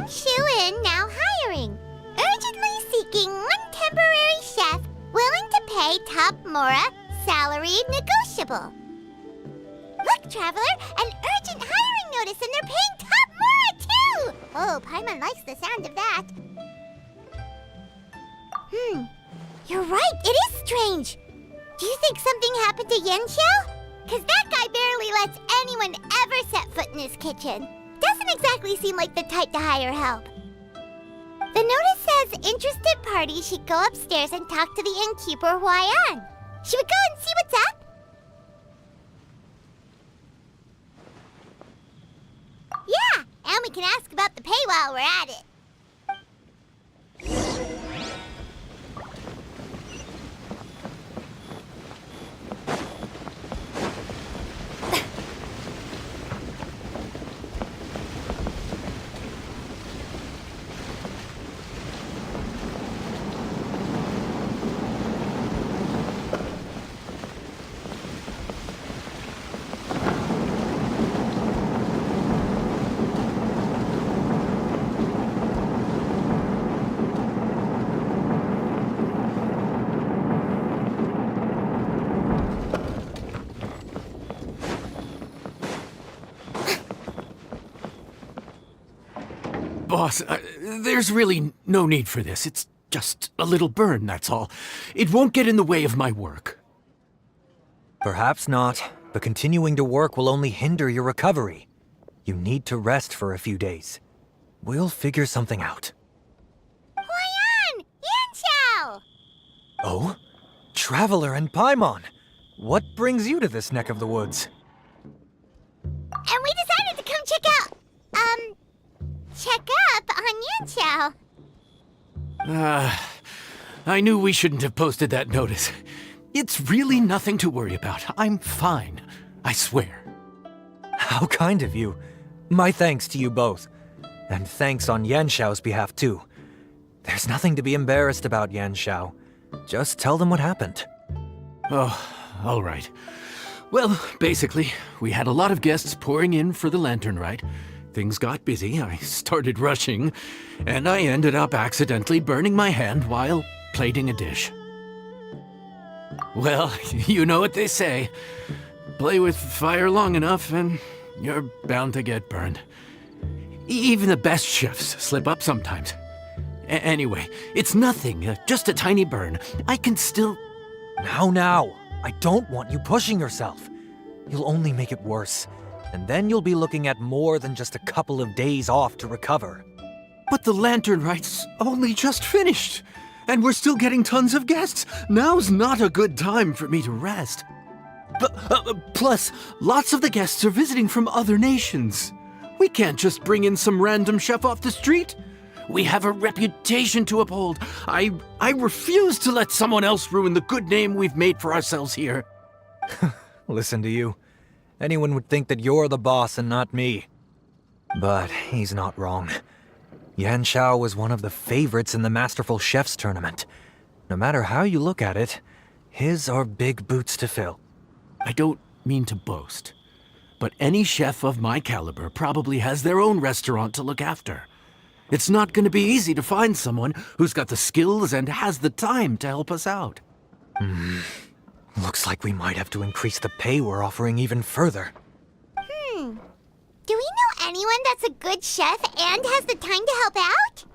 Shu-in now hiring. Urgently seeking one temporary chef willing to pay top Mora, salary negotiable. Look, Traveler, an urgent hiring notice and they're paying top Mora too! Oh, Paimon likes the sound of that. You're right, it is strange. Do you think something happened to Yanxiao? Cause that guy barely lets anyone ever set foot in his kitchen. Doesn't exactly seem like the type to hire help. The notice says interested parties should go upstairs and talk to the innkeeper Huayan. Should we go and see what's up? Yeah, and we can ask about the pay while we're at it. Boss, there's really no need for this. It's just a little burn, that's all. It won't get in the way of my work. Perhaps not, but continuing to work will only hinder your recovery. You need to rest for a few days. We'll figure something out. Huayan! Yanxiao! Oh? Traveler and Paimon! What brings you to this neck of the woods? And we decided to come check up on Yanxiao. I knew we shouldn't have posted that notice. It's really nothing to worry about. I'm fine, I swear. How kind of you. My thanks to you both. And thanks on Yanxiao's behalf too. There's nothing to be embarrassed about, Yanxiao. Just tell them what happened. Oh, all right. Well, basically, we had a lot of guests pouring in for the lantern rite. Things got busy, I started rushing, and I ended up accidentally burning my hand while plating a dish. Well, you know what they say. Play with fire long enough and you're bound to get burned. Even the best chefs slip up sometimes. Anyway, it's nothing, just a tiny burn. I can still... Now, I don't want you pushing yourself. You'll only make it worse. And then you'll be looking at more than just a couple of days off to recover. But the lantern rite's only just finished, and we're still getting tons of guests. Now's not a good time for me to rest. Plus, lots of the guests are visiting from other nations. We can't just bring in some random chef off the street. We have a reputation to uphold. I refuse to let someone else ruin the good name we've made for ourselves here. Listen to you. Anyone would think that you're the boss and not me. But he's not wrong. Yanxiao was one of the favorites in the Masterful Chefs tournament. No matter how you look at it, his are big boots to fill. I don't mean to boast, but any chef of my caliber probably has their own restaurant to look after. It's not going to be easy to find someone who's got the skills and has the time to help us out. Looks like we might have to increase the pay we're offering even further. Do we know anyone that's a good chef and has the time to help out?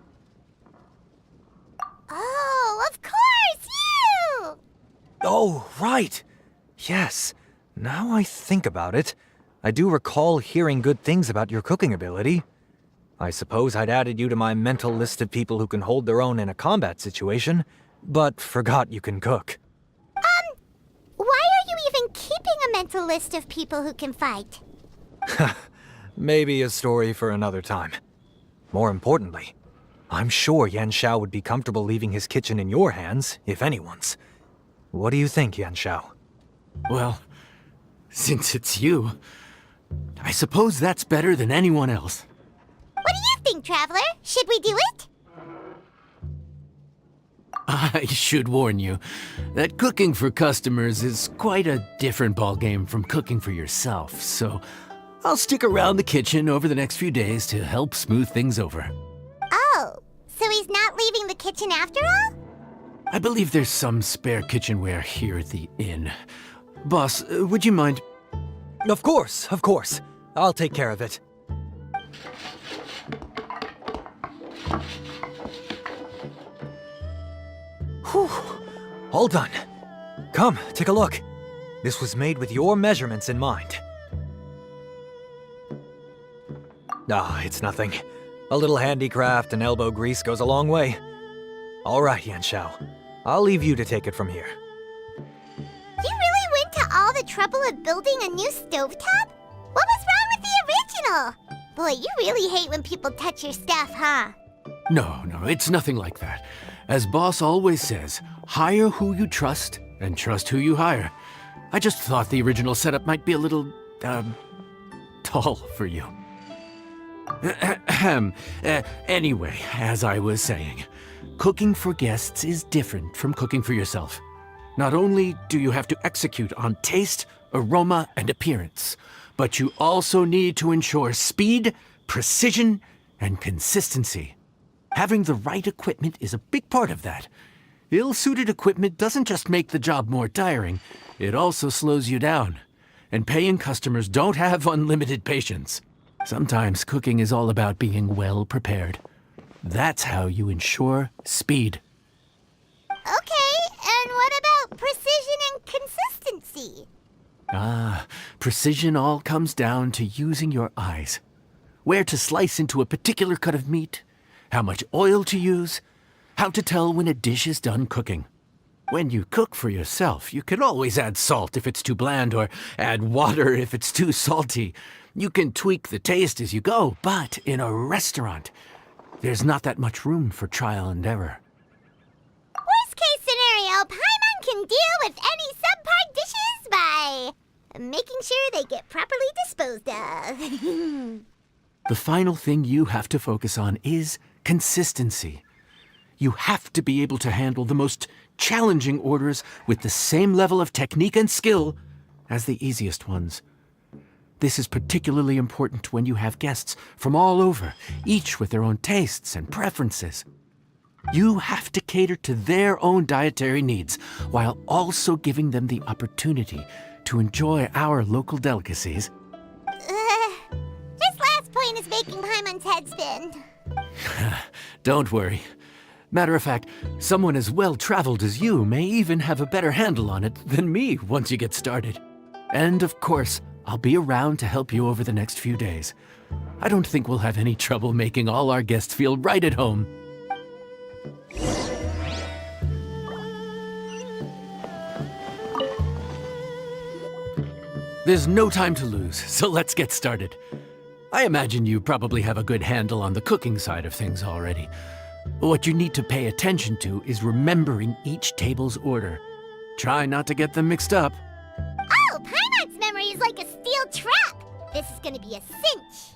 Oh, of course, you! Oh, right. Yes. Now I think about it, I do recall hearing good things about your cooking ability. I suppose I'd added you to my mental list of people who can hold their own in a combat situation, but forgot you can cook. Why are you even keeping a mental list of people who can fight? Maybe a story for another time. More importantly, I'm sure Yan Xiao would be comfortable leaving his kitchen in your hands, if anyone's. What do you think, Yan Xiao? Well, since it's you, I suppose that's better than anyone else. What do you think, Traveler? Should we do it? I should warn you that cooking for customers is quite a different ballgame from cooking for yourself, so I'll stick around the kitchen over the next few days to help smooth things over. Oh, so he's not leaving the kitchen after all? I believe there's some spare kitchenware here at the inn. Boss, would you mind? Of course, of course. I'll take care of it. Whew. All done. Come, take a look. This was made with your measurements in mind. Ah, it's nothing. A little handicraft and elbow grease goes a long way. All right, Yan Xiao. I'll leave you to take it from here. You really went to all the trouble of building a new stovetop? What was wrong with the original? Boy, you really hate when people touch your stuff, huh? No, it's nothing like that. As boss always says, hire who you trust and trust who you hire. I just thought the original setup might be a little, tall for you. Anyway, as I was saying, cooking for guests is different from cooking for yourself. Not only do you have to execute on taste, aroma, and appearance, but you also need to ensure speed, precision, and consistency. Having the right equipment is a big part of that. Ill-suited equipment doesn't just make the job more tiring, it also slows you down. And paying customers don't have unlimited patience. Sometimes cooking is all about being well prepared. That's how you ensure speed. Okay, and what about precision and consistency? Precision all comes down to using your eyes. Where to slice into a particular cut of meat, how much oil to use, how to tell when a dish is done cooking. When you cook for yourself, you can always add salt if it's too bland or add water if it's too salty. You can tweak the taste as you go, but in a restaurant, there's not that much room for trial and error. Worst case scenario, Paimon can deal with any subpar dishes by making sure they get properly disposed of. The final thing you have to focus on is consistency. You have to be able to handle the most challenging orders with the same level of technique and skill as the easiest ones. This is particularly important when you have guests from all over, each with their own tastes and preferences. You have to cater to their own dietary needs while also giving them the opportunity to enjoy our local delicacies. This last point is making Paimon's head spin. Don't worry. Matter of fact, someone as well-traveled as you may even have a better handle on it than me once you get started. And of course, I'll be around to help you over the next few days. I don't think we'll have any trouble making all our guests feel right at home. There's no time to lose, so let's get started. I imagine you probably have a good handle on the cooking side of things already. What you need to pay attention to is remembering each table's order. Try not to get them mixed up. Oh, Paimon's memory is like a steel trap. This is gonna be a cinch.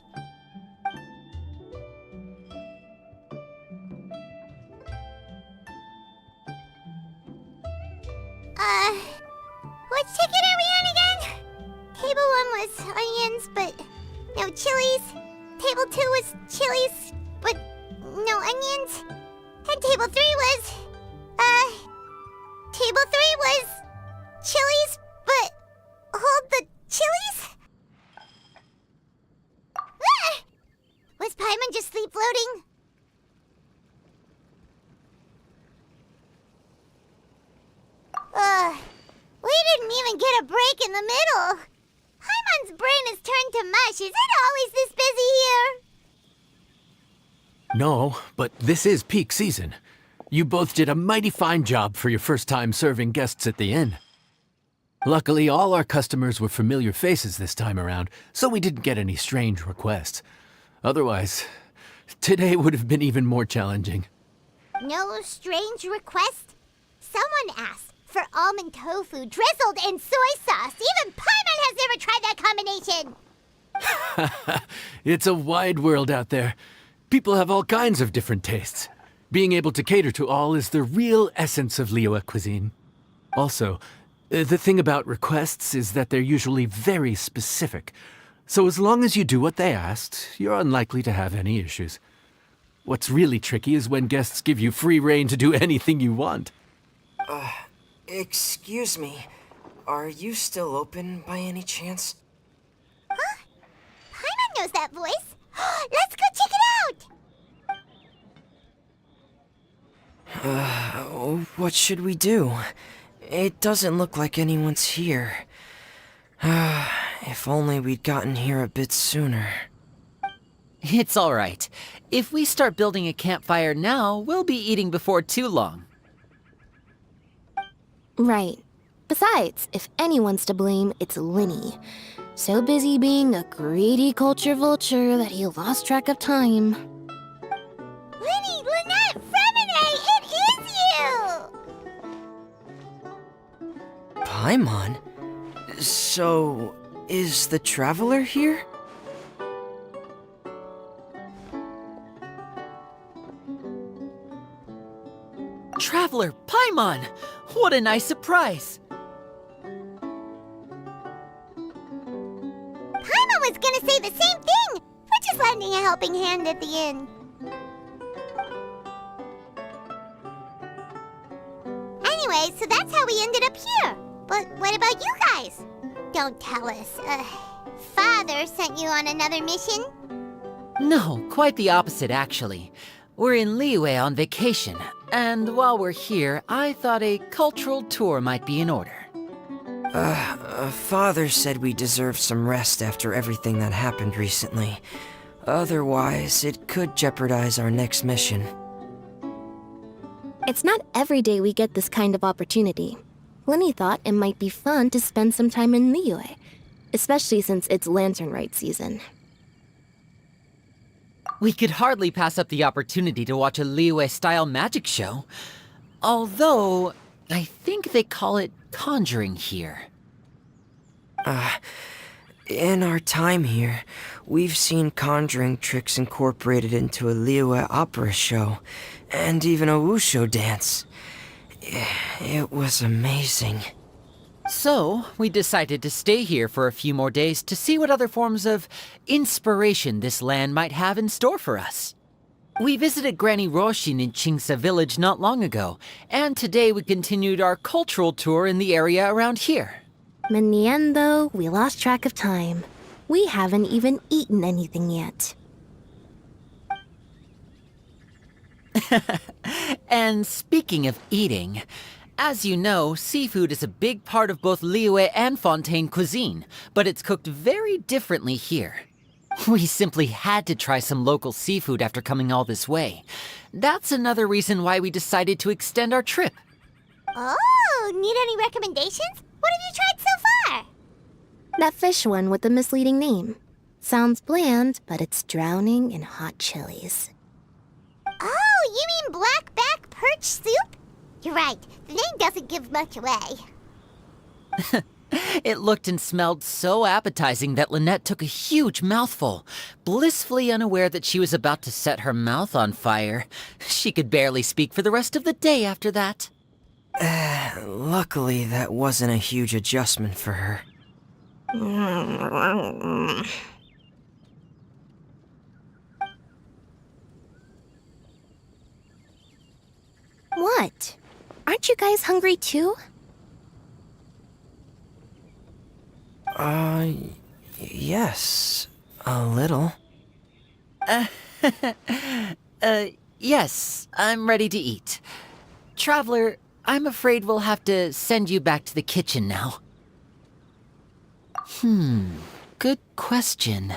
Which ticket are we on again? Table 1 was onions, but no chilies. Table 2 was chilies, but onions. And table 3 was, chilies, but hold the chilies? Ah! Was Paimon just sleep floating? We didn't even get a break in the middle. Paimon's brain has turned to mush. Is it always this busy here? No, but this is peak season. You both did a mighty fine job for your first time serving guests at the inn. Luckily, all our customers were familiar faces this time around, so we didn't get any strange requests. Otherwise, today would have been even more challenging. No strange request? Someone asked for almond tofu drizzled in soy sauce. Even Paimon has never tried that combination. It's a wide world out there. People have all kinds of different tastes. Being able to cater to all is the real essence of Liyue cuisine. Also, the thing about requests is that they're usually very specific. So as long as you do what they asked, you're unlikely to have any issues. What's really tricky is when guests give you free rein to do anything you want. Excuse me. Are you still open by any chance? Huh? Paimon knows that voice. Let's go check it out! What should we do? It doesn't look like anyone's here. If only we'd gotten here a bit sooner. It's all right. If we start building a campfire now, we'll be eating before too long. Right. Besides, if anyone's to blame, it's Linny. So busy being a greedy culture vulture that he lost track of time. Linny, Lynette, Fremine, it is you! Paimon? So, is the Traveler here? Traveler, Paimon! What a nice surprise! Paimon was gonna say the same thing! We're just lending a helping hand at the inn. Anyway, so that's how we ended up here. But what about you guys? Don't tell us. Father sent you on another mission? No, quite the opposite, actually. We're in Liyue on vacation, and while we're here, I thought a cultural tour might be in order. Father said we deserve some rest after everything that happened recently. Otherwise, it could jeopardize our next mission. It's not every day we get this kind of opportunity. Linny thought it might be fun to spend some time in Liyue, especially since it's Lantern Rite season. We could hardly pass up the opportunity to watch a Liyue-style magic show. Although, I think they call it conjuring here. In our time here, we've seen conjuring tricks incorporated into a Liyue opera show, and even a wushu dance. It was amazing. So, we decided to stay here for a few more days to see what other forms of inspiration this land might have in store for us. We visited Granny Roshin in Chingsa village not long ago, and today we continued our cultural tour in the area around here. In the end, though, we lost track of time. We haven't even eaten anything yet. And speaking of eating, as you know, seafood is a big part of both Liyue and Fontaine cuisine, but it's cooked very differently here. We simply had to try some local seafood after coming all this way. That's another reason why we decided to extend our trip. Oh, need any recommendations? What have you tried so far? That fish one with the misleading name. Sounds bland, but it's drowning in hot chilies. Oh, you mean blackback perch soup? You're right, the name doesn't give much away. It looked and smelled so appetizing that Lynette took a huge mouthful, blissfully unaware that she was about to set her mouth on fire. She could barely speak for the rest of the day after that. Luckily, that wasn't a huge adjustment for her. What? Aren't you guys hungry too? Yes. A little. Yes, I'm ready to eat. Traveler, I'm afraid we'll have to send you back to the kitchen now. Good question.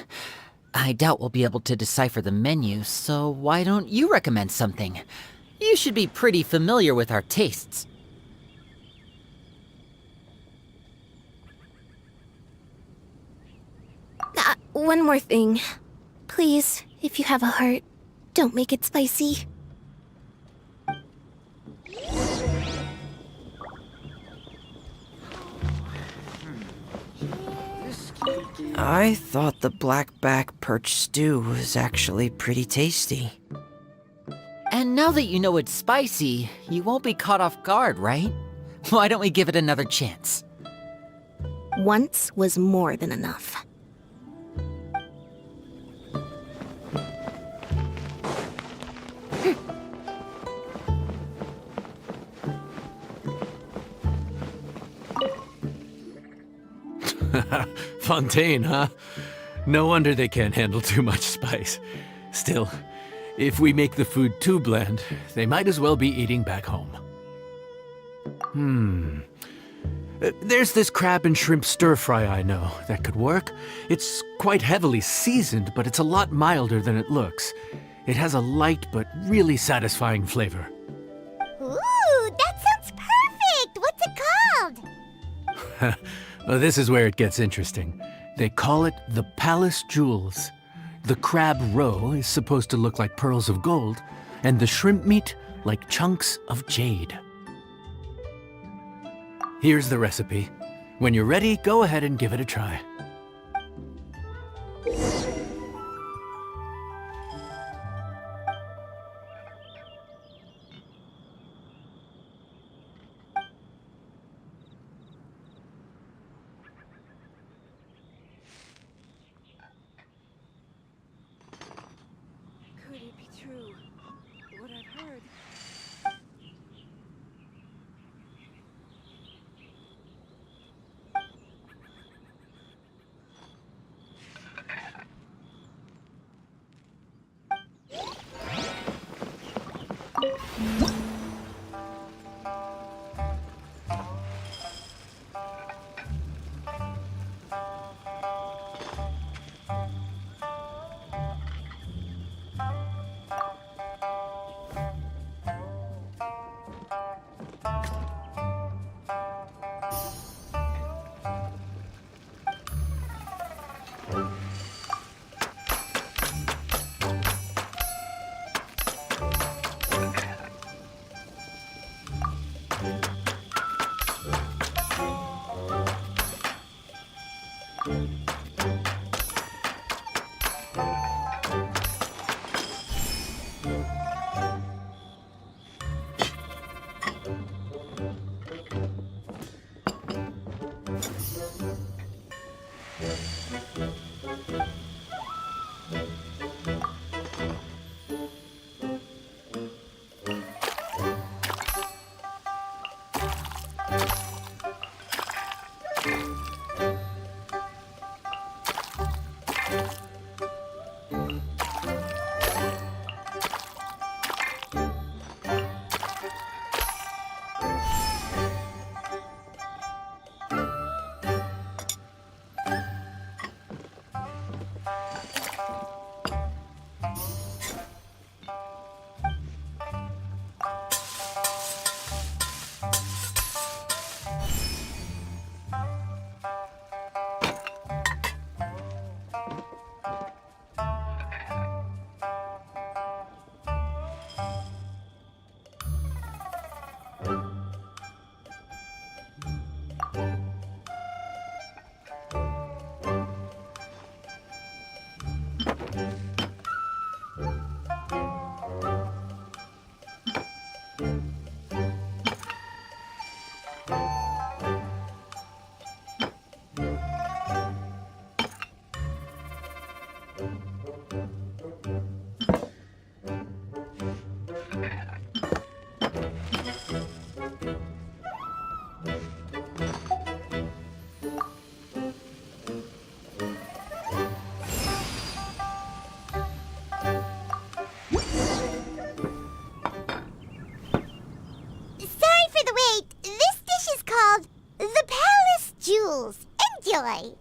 I doubt we'll be able to decipher the menu, so why don't you recommend something? You should be pretty familiar with our tastes. One more thing. Please, if you have a heart, don't make it spicy. I thought the blackback perch stew was actually pretty tasty. And now that you know it's spicy, you won't be caught off guard, right? Why don't we give it another chance? Once was more than enough. Fontaine, huh? No wonder they can't handle too much spice. Still, if we make the food too bland, they might as well be eating back home. There's this crab and shrimp stir-fry I know that could work. It's quite heavily seasoned, but it's a lot milder than it looks. It has a light but really satisfying flavor. Ooh, that sounds perfect! What's it called? Well, this is where it gets interesting. They call it the Palace Jewels. The crab roe is supposed to look like pearls of gold, and the shrimp meat like chunks of jade. Here's the recipe. When you're ready, go ahead and give it a try. Could it be true? What I've heard. right. This dish is called the Palace Jewels. Enjoy.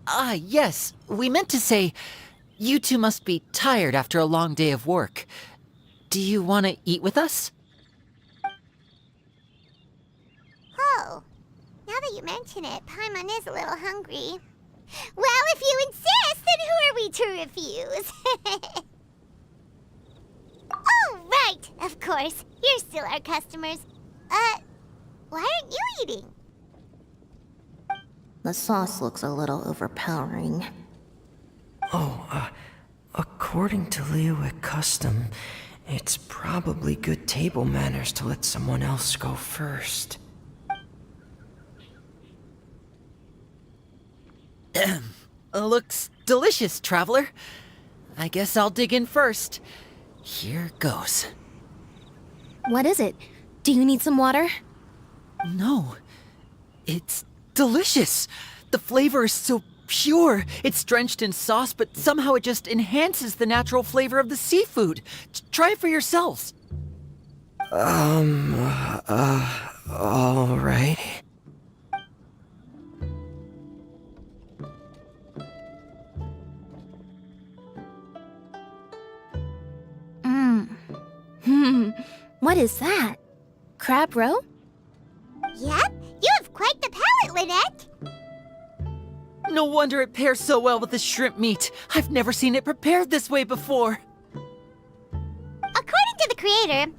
Ah, yes. We meant to say, you two must be tired after a long day of work. Do you want to eat with us? Oh, now that you mention it, Paimon is a little hungry. Well, if you insist, then who are we to refuse? Oh, right, of course. You're still our customers. Why aren't you eating? The sauce looks a little overpowering. According to Liyue custom, it's probably good table manners to let someone else go first. Looks delicious, traveler. I guess I'll dig in first. Here goes. What is it? Do you need some water? No, it's delicious. The flavor is so pure. It's drenched in sauce, but somehow it just enhances the natural flavor of the seafood. Try it for yourselves. All right. What is that? Crab roe? Yep, you have quite the palate, Lynette. No wonder it pairs so well with the shrimp meat. I've never seen it prepared this way before. According to the creator,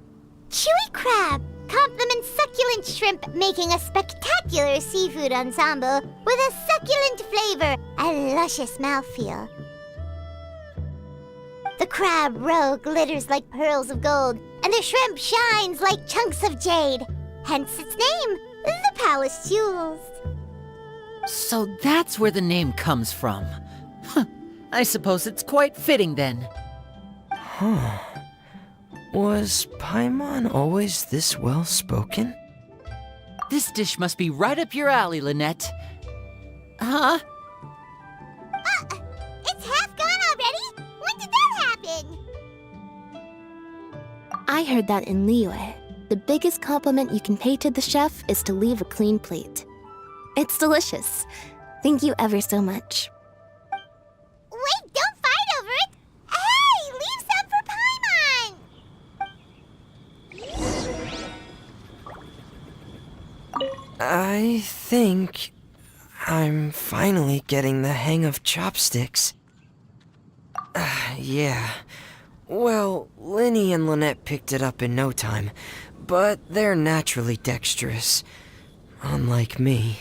chewy crab complements succulent shrimp, making a spectacular seafood ensemble with a succulent flavor and luscious mouthfeel. The crab roe glitters like pearls of gold, and the shrimp shines like chunks of jade. Hence its name, the Palace Jewels. So that's where the name comes from. I suppose it's quite fitting then. Was Paimon always this well-spoken? This dish must be right up your alley, Lynette. Huh? It's half gone already? When did that happen? I heard that in Liyue, the biggest compliment you can pay to the chef is to leave a clean plate. It's delicious. Thank you ever so much. Wait, don't fight over it! Hey, leave some for Paimon! I think I'm finally getting the hang of chopsticks. Yeah. Well, Linny and Lynette picked it up in no time, but they're naturally dexterous. Unlike me,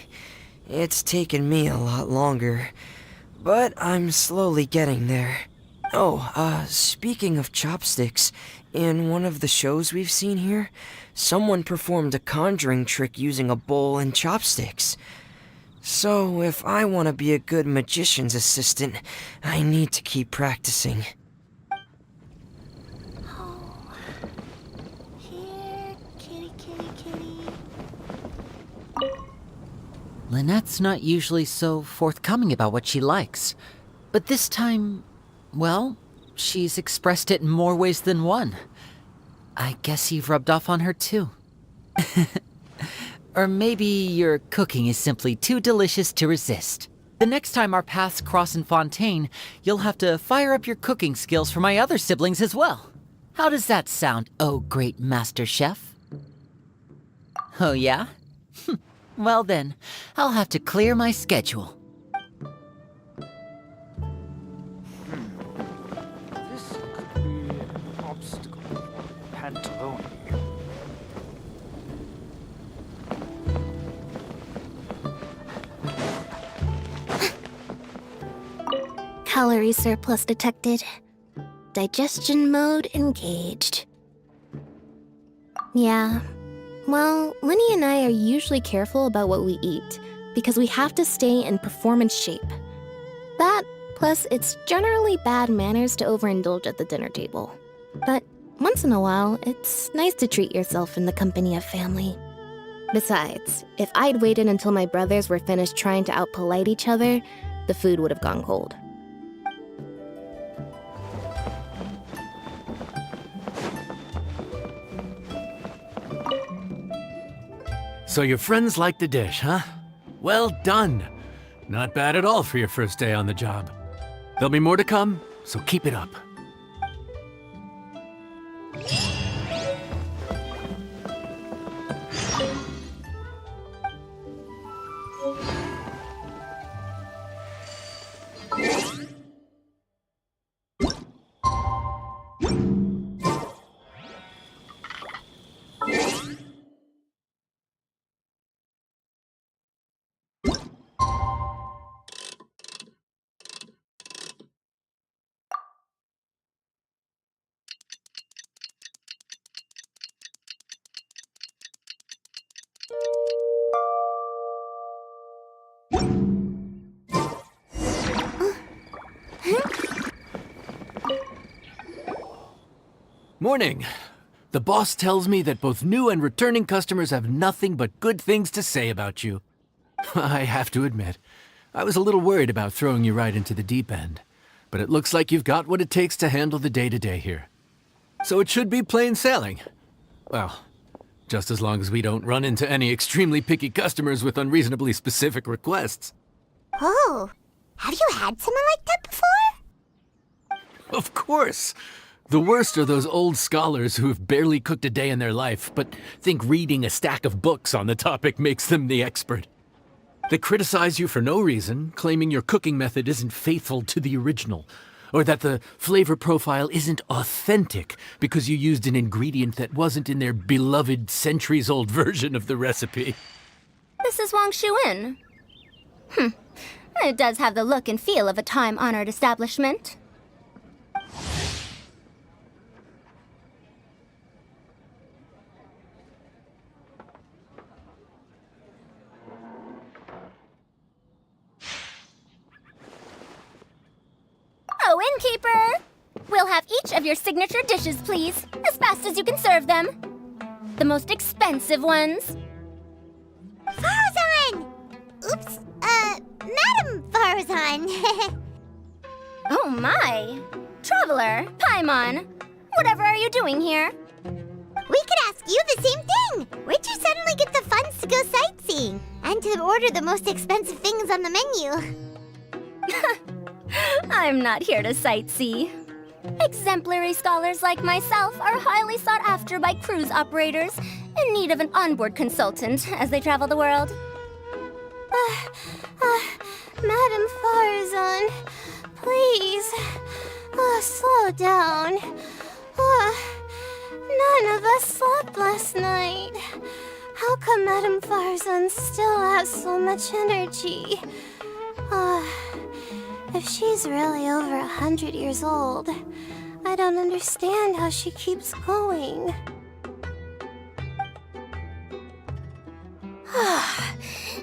it's taken me a lot longer, but I'm slowly getting there. Oh, speaking of chopsticks, in one of the shows we've seen here, someone performed a conjuring trick using a bowl and chopsticks. So if I want to be a good magician's assistant, I need to keep practicing. Here, kitty, kitty, kitty. Lynette's not usually so forthcoming about what she likes. But this time, well, she's expressed it in more ways than one. I guess you've rubbed off on her too. Or maybe your cooking is simply too delicious to resist. The next time our paths cross in Fontaine, you'll have to fire up your cooking skills for my other siblings as well. How does that sound, oh great master chef? Oh yeah? Well then, I'll have to clear my schedule. This could be an obstacle for Pantalone. Calorie surplus detected. Digestion mode engaged. Yeah. Well, Linny and I are usually careful about what we eat, because we have to stay in performance shape. That, plus it's generally bad manners to overindulge at the dinner table. But one Once in a while, it's nice to treat yourself in the company of family. Besides, if I'd waited until my brothers were finished trying to outpolite each other, the food would have gone cold. So your friends like the dish, huh? Well done. Not bad at all for your first day on the job. There'll be more to come, so keep it up. Morning. The boss tells me that both new and returning customers have nothing but good things to say about you. I have to admit, I was a little worried about throwing you right into the deep end, but it looks like you've got what it takes to handle the day-to-day here. So it should be plain sailing. Well, just as long as we don't run into any extremely picky customers with unreasonably specific requests. Oh, have you had someone like that before? Of course! The worst are those old scholars who have barely cooked a day in their life, but think reading a stack of books on the topic makes them the expert. They criticize you for no reason, claiming your cooking method isn't faithful to the original, or that the flavor profile isn't authentic because you used an ingredient that wasn't in their beloved centuries-old version of the recipe. This is Wang Shuin. It does have the look and feel of a time-honored establishment. Oh, innkeeper! We'll have each of your signature dishes, please, as fast as you can serve them. The most expensive ones. Farazan! Oops, Madam Farazan. Oh my! Traveler, Paimon, whatever are you doing here? We could ask you the same thing. Where'd you suddenly get the funds to go sightseeing? And to order the most expensive things on the menu? I'm not here to sightsee. Exemplary scholars like myself are highly sought after by cruise operators in need of an onboard consultant as they travel the world. Madam Farazan, please, slow down. None of us slept last night. How come Madam Farazan still has so much energy? If she's really over 100 years old, I don't understand how she keeps going.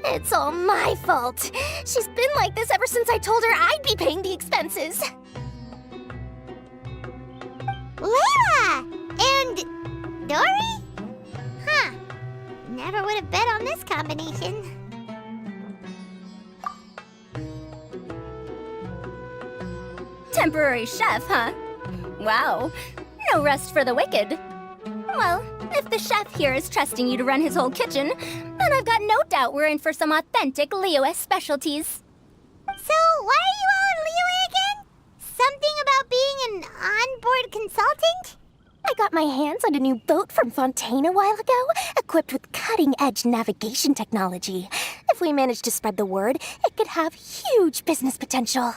It's all my fault. She's been like this ever since I told her I'd be paying the expenses. Layla! And Dory? Huh. Never would have bet on this combination. Temporary chef, huh? Wow. No rest for the wicked. Well, if the chef here is trusting you to run his whole kitchen, then I've got no doubt we're in for some authentic Liyue specialties. So, why are you all in Liyue again? Something about being an onboard consultant? I got my hands on a new boat from Fontaine a while ago, equipped with cutting-edge navigation technology. If we manage to spread the word, it could have huge business potential.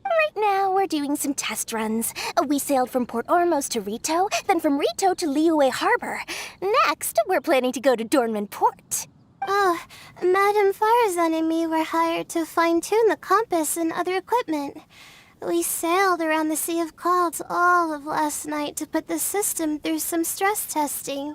Right now, we're doing some test runs. We sailed from Port Ormos to Rito, then from Rito to Liyue Harbor. Next, we're planning to go to Dornman Port. Oh, Madam Farazan and me were hired to fine-tune the compass and other equipment. We sailed around the Sea of Clouds all of last night to put the system through some stress testing.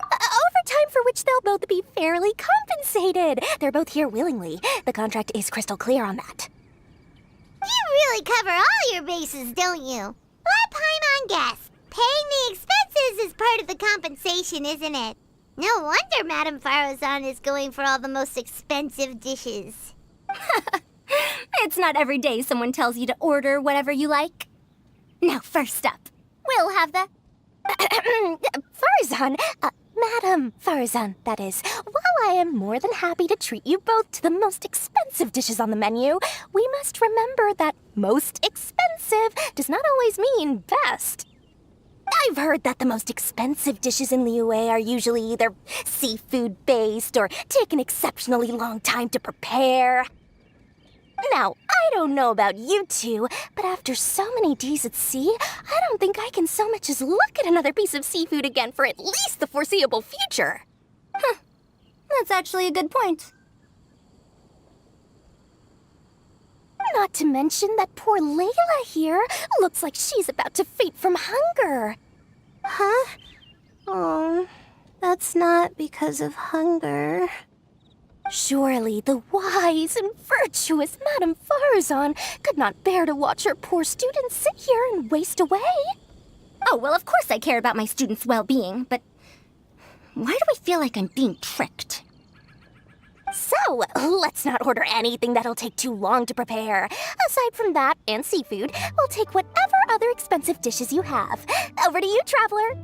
Overtime for which they'll both be fairly compensated. They're both here willingly. The contract is crystal clear on that. really cover all your bases, don't you? Let Paimon guess. Paying the expenses is part of the compensation, isn't it? No wonder Madame Farozan is going for all the most expensive dishes. It's not every day someone tells you to order whatever you like. Now, first up, we'll have the... Farzan, Madam Farzan, that is. While I am more than happy to treat you both to the most expensive dishes on the menu, we must remember that most expensive does not always mean best. I've heard that the most expensive dishes in Liyue are usually either seafood-based or take an exceptionally long time to prepare. Now, I don't know about you two, but after so many days at sea, I don't think I can so much as look at another piece of seafood again for at least the foreseeable future. Huh. That's actually a good point. Not to mention that poor Layla here looks like she's about to faint from hunger. Huh? Oh, that's not because of hunger. Surely the wise and virtuous Madame Farzan could not bear to watch her poor students sit here and waste away. Oh, well, of course I care about my students' well-being, but why do I feel like I'm being tricked? So, let's not order anything that'll take too long to prepare. Aside from that and seafood, we'll take whatever other expensive dishes you have. Over to you, Traveler.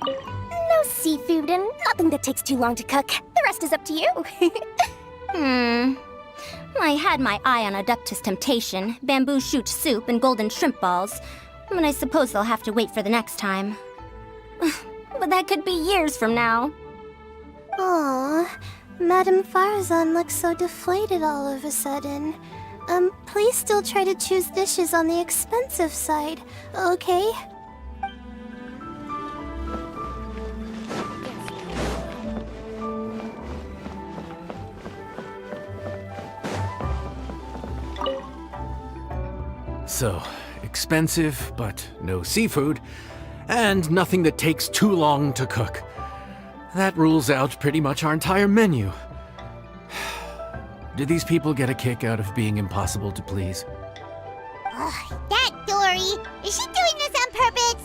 No seafood and nothing that takes too long to cook. The rest is up to you. I had my eye on Adeptus Temptation, bamboo shoot soup, and golden shrimp balls. But I suppose they'll have to wait for the next time. But that could be years from now. Aw, Madame Farzan looks so deflated all of a sudden. Please still try to choose dishes on the expensive side, okay? So, expensive, but no seafood, and nothing that takes too long to cook. That rules out pretty much our entire menu. Do these people get a kick out of being impossible to please? Ugh, that Dory! Is she doing this on purpose?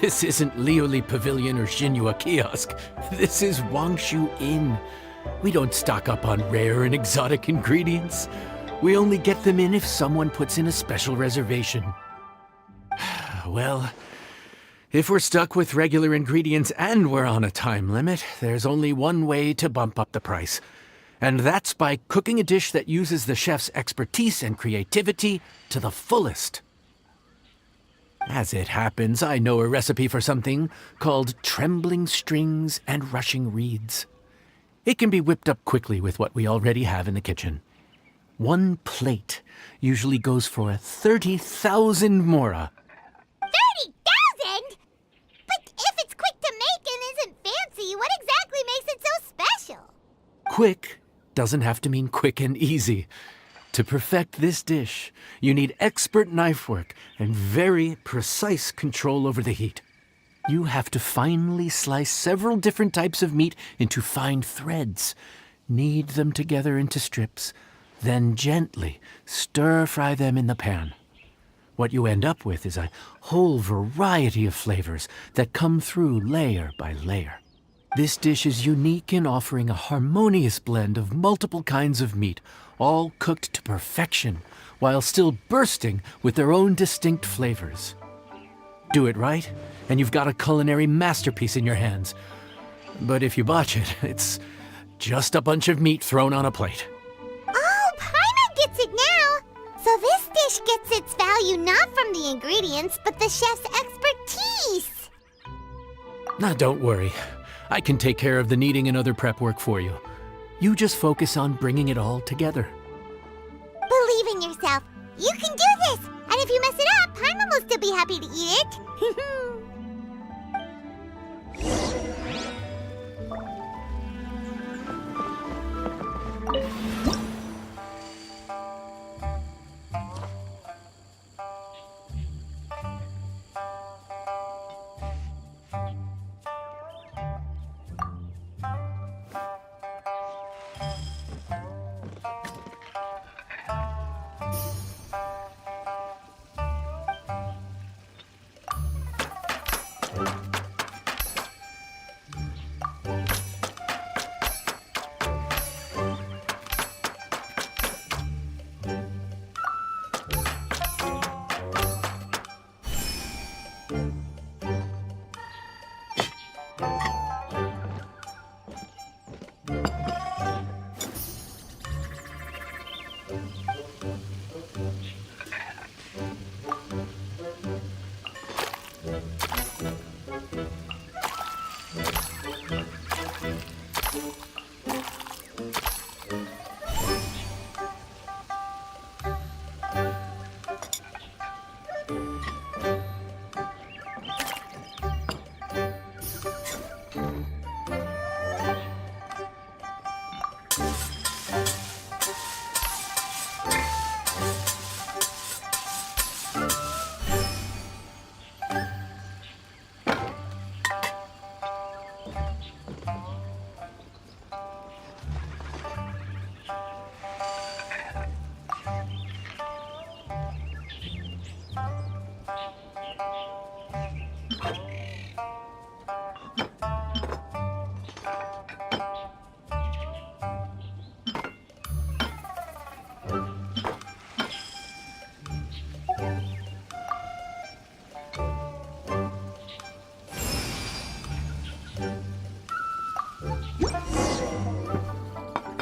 This isn't Lioli Pavilion or Xinhua Kiosk. This is Wangshu Inn. We don't stock up on rare and exotic ingredients. We only get them in if someone puts in a special reservation. Well, if we're stuck with regular ingredients and we're on a time limit, there's only one way to bump up the price. And that's by cooking a dish that uses the chef's expertise and creativity to the fullest. As it happens, I know a recipe for something called trembling strings and rushing reeds. It can be whipped up quickly with what we already have in the kitchen. One plate usually goes for 30,000 mora. 30,000? But if it's quick to make and isn't fancy, what exactly makes it so special? Quick doesn't have to mean quick and easy. To perfect this dish, you need expert knife work and very precise control over the heat. You have to finely slice several different types of meat into fine threads, knead them together into strips, then gently stir-fry them in the pan. What you end up with is a whole variety of flavors that come through layer by layer. This dish is unique in offering a harmonious blend of multiple kinds of meat, all cooked to perfection, while still bursting with their own distinct flavors. Do it right, and you've got a culinary masterpiece in your hands. But if you botch it, it's just a bunch of meat thrown on a plate. Oh, Paimon gets it now! So this dish gets its value not from the ingredients, but the chef's expertise! Now, don't worry. I can take care of the kneading and other prep work for you. You just focus on bringing it all together. Believe in yourself. You can do this! And if you mess it up, Paimon will still be happy to eat it.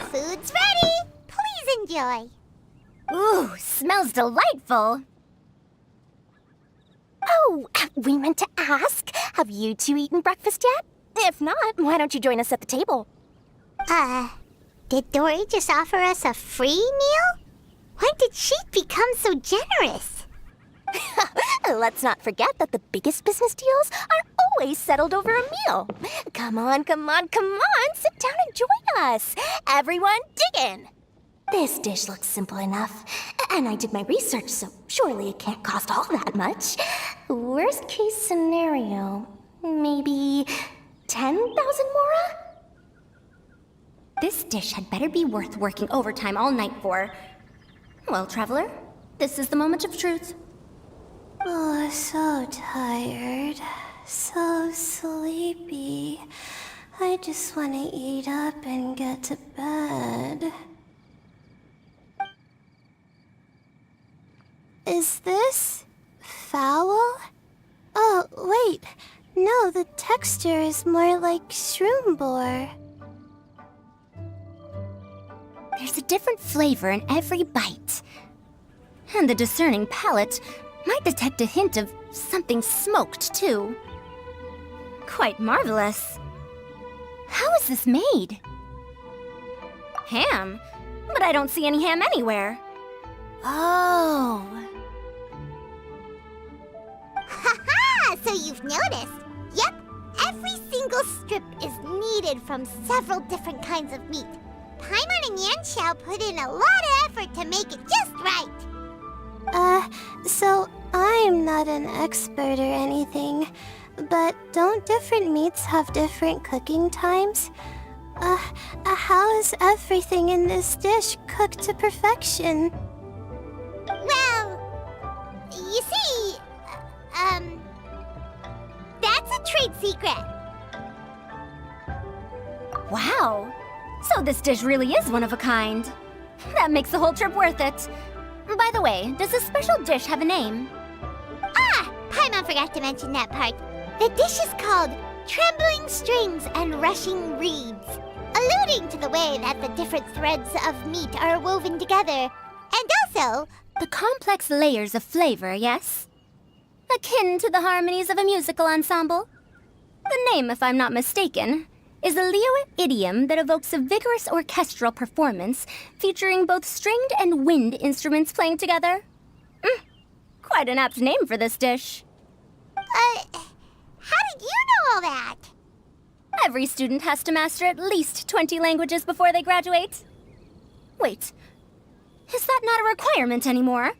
Food's ready. Please enjoy. Ooh, smells delightful. Oh, we meant to ask, have you two eaten breakfast yet? If not, why don't you join us at the table? Did Dory just offer us a free meal? When did she become so generous? Let's not forget that the biggest business deals are always settled over a meal. Come on, come on, come on, sit down and join us. Everyone, dig in. This dish looks simple enough, and I did my research, so surely it can't cost all that much. Worst case scenario, maybe 10,000 mora? This dish had better be worth working overtime all night for. Well, traveler, this is the moment of truth. Oh, so tired. So sleepy. I just want to eat up and get to bed. Is this foul? Oh, wait. No, the texture is more like shroom boar. There's a different flavor in every bite. And the discerning palate might detect a hint of something smoked, too. Quite marvelous. How is this made? Ham? But I don't see any ham anywhere. Oh. Haha! So you've noticed. Yep, every single strip is kneaded from several different kinds of meat. Paimon and Yanxiao put in a lot of effort to make it just right. So I'm not an expert or anything, but don't different meats have different cooking times? How is everything in this dish cooked to perfection? Well, you see, that's a trade secret. Wow. So this dish really is one of a kind. That makes the whole trip worth it. By the way, does this special dish have a name? Paimon forgot to mention that part. The dish is called Trembling Strings and Rushing Reeds, alluding to the way that the different threads of meat are woven together, and also The complex layers of flavor, yes? Akin to the harmonies of a musical ensemble? The name, if I'm not mistaken, is a Liyue idiom that evokes a vigorous orchestral performance featuring both stringed and wind instruments playing together. Quite an apt name for this dish. how did you know all that? Every student has to master at least 20 languages before they graduate. Wait, is that not a requirement anymore?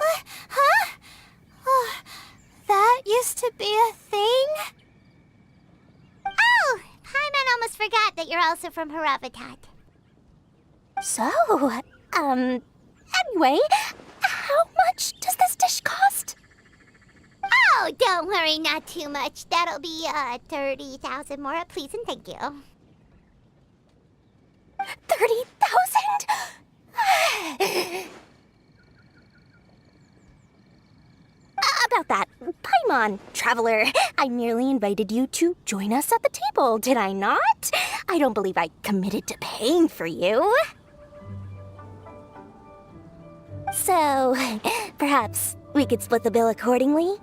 Huh? Oh, that used to be a thing? Oh, Paimon almost forgot that you're also from Haravatat. So, anyway, how much does this dish cost? Oh, don't worry, not too much. That'll be, 30,000 more, please and thank you. 30,000? About that, Paimon, Traveler, I merely invited you to join us at the table, did I not? I don't believe I committed to paying for you. So, perhaps we could split the bill accordingly?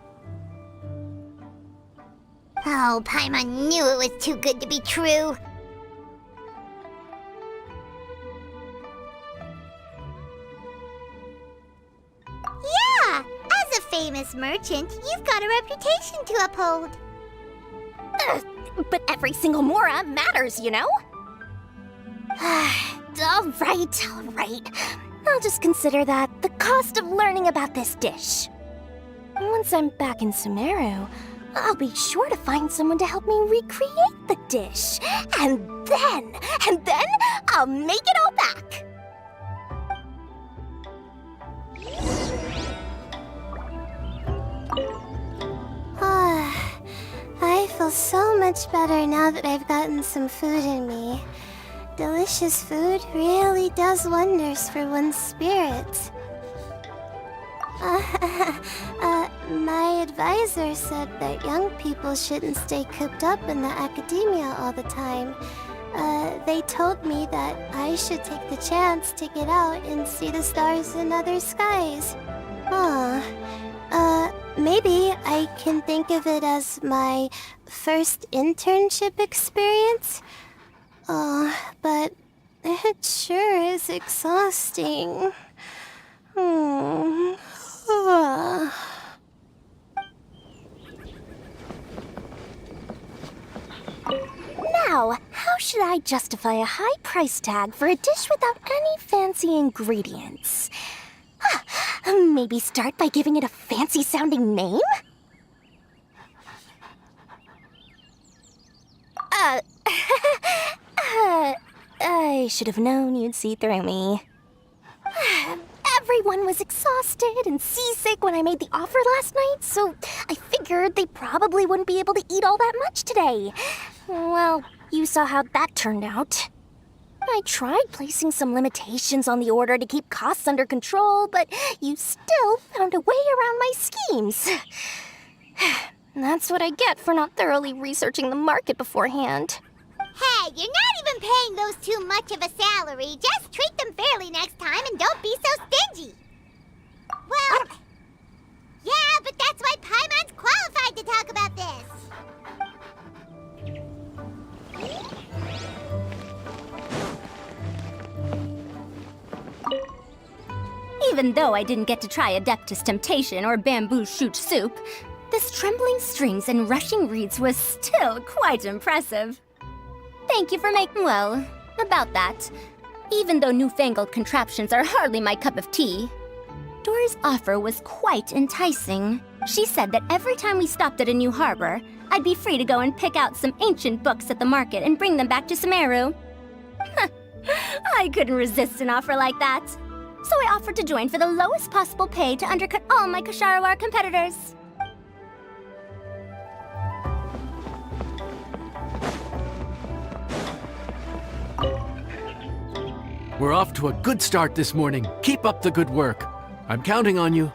Oh, Paimon knew it was too good to be true. Yeah, as a famous merchant, you've got a reputation to uphold. But every single mora matters, you know? All right. I'll just consider that the cost of learning about this dish. Once I'm back in Sumeru, I'll be sure to find someone to help me recreate the dish. And then I'll make it all back. I feel so much better now that I've gotten some food in me. Delicious food really does wonders for one's spirit. My advisor said that young people shouldn't stay cooped up in the academia all the time. They told me that I should take the chance to get out and see the stars in other skies. Maybe I can think of it as my first internship experience. But it sure is exhausting. Now, how should I justify a high price tag for a dish without any fancy ingredients? Maybe start by giving it a fancy-sounding name? I should have known you'd see through me. Everyone was exhausted and seasick when I made the offer last night, so I figured they probably wouldn't be able to eat all that much today. Well, you saw how that turned out. I tried placing some limitations on the order to keep costs under control, but you still found a way around my schemes. That's what I get for not thoroughly researching the market beforehand. Hey, you're not even paying those too much of a salary. Just treat them fairly next time and don't be so stingy. Well, yeah, but that's why Paimon's qualified to talk about this. Even though I didn't get to try Adeptus Temptation or Bamboo Shoot Soup, this trembling strings and rushing reeds was still quite impressive. Thank you for making well about that. Even though newfangled contraptions are hardly my cup of tea, Dory's offer was quite enticing. She said that every time we stopped at a new harbor, I'd be free to go and pick out some ancient books at the market and bring them back to Sumeru. I couldn't resist an offer like that. So I offered to join for the lowest possible pay to undercut all my Kasharawar competitors. We're off to a good start this morning. Keep up the good work. I'm counting on you.